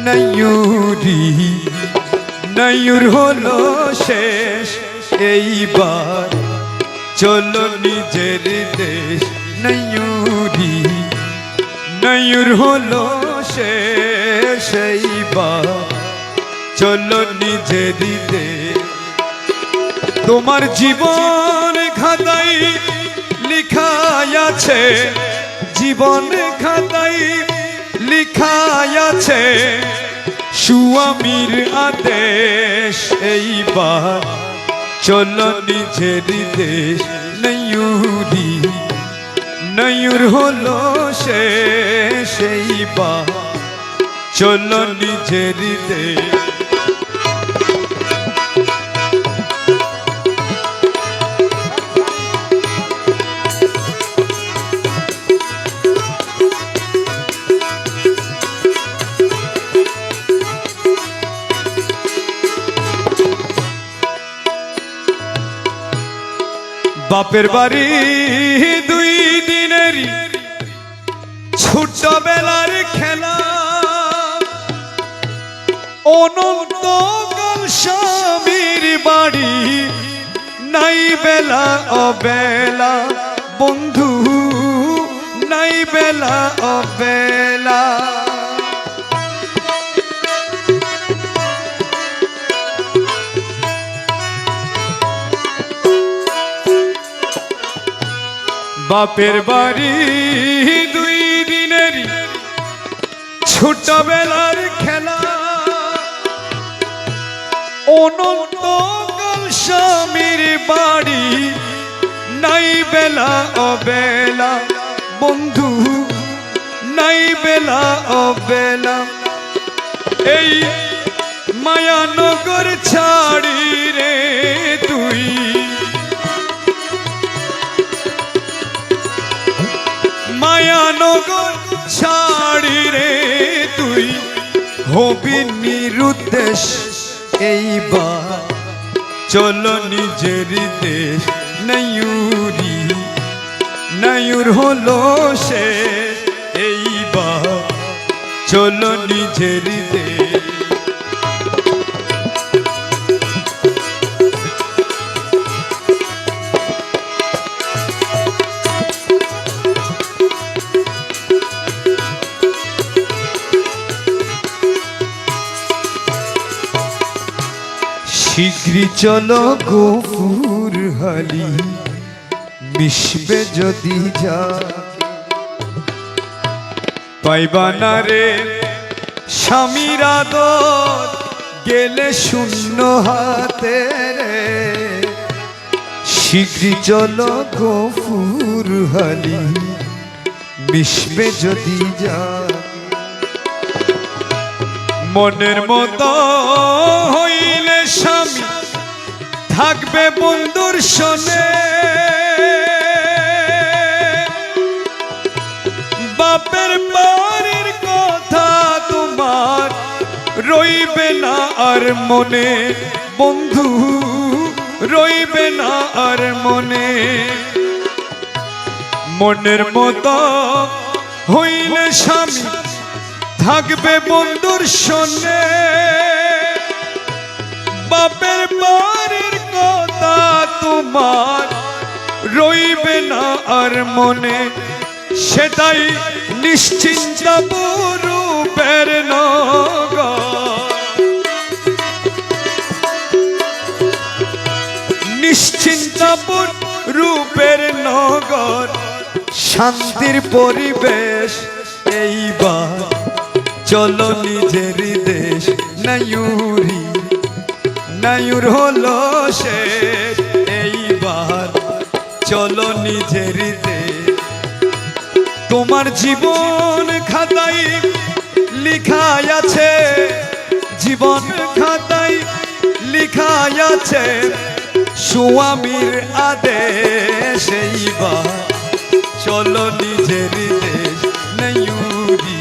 নয়ুরি নয়ুর হলো শেষ এইবার চলো নিজের দেশ নয়ুরি নয়ুর হলো শেষ এইবার চলো নিজের দেশ তোমার জীবন খাতায় লিখা আছে জীবন খাতায় লিখা আছে স্বামীর আদেশ এইবার চলো নিজের দেশ নয়ুরি নয়ুর হলো শেষ এইবার চলো নিজের দেশ বাপের বাড়ি দুই দিনের ছোটবেলার খেলা অনন্তকাল স্বামীর বাড়ি নাই বেলা অবেলা বন্ধু নাই বেলা অবেলা বাপের বাড়ি দুই দিনের ছোটবেলার খেলা অনন্তকাল স্বামীর বাড়ি নাই বেলা অবেলা বন্ধু নাই বেলা অবেলা এই মায়ানগর ছাড়ি রে তুই মায়ানগর ছাড়ি রে তুই হবি নিরুদ্দেশ এইবার চলো নিজের দেশ নয়ুরি নয়ুর হলো শেষ এইবার চলো নিজের দেশ শীঘ্রই চলো গফুর হালি মিশবে যদি যা পাইবা না রে স্বামীর আদর গেলে শূন্য হাতে রে শীঘ্রই চলো গফুর হালি মিশবে যদি যা মনের মতো হইলে স্বামী থাকবে বন্ধুর শোনে বাপের বাড়ির কথা তোমার রইবে না আর মনে বন্ধু রইবে না আর মনে মনের মতো হইলে স্বামী থাকবে বন্ধুর শোনে বাপের বাড়ির কথা তোমার রইবে না আর মনে সেটাই নিশ্চিন্ত রূপের নগর নিশ্চিন্তপুর রূপের নগর শান্তির পরিবেশ এইবার চলো নিজের দেশ নয়ুরি নয়ুর হলো শেষ এইবার চলো নিজের দেশ তোমার জীবন খাতায় লিখা আছে জীবন খাতায় লিখা আছে স্বামীর আদেশ এইবার চলো নিজের দেশ নয়ুরি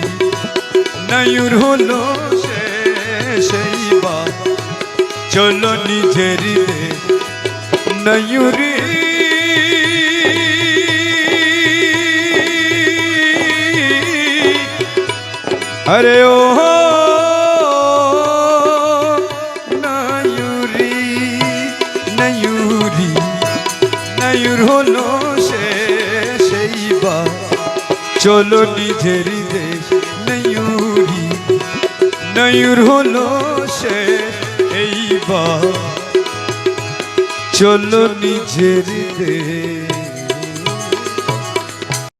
নয়ুর হলো শেষ এইবার চলো নিজের দেশ নয়ুরি अरे ओ নয়ুর হলো শেষ এইবার চলো নিজের দেশ নয়ুরি নয়ুর হলো শেষ এইবার চলো নিজের দেশ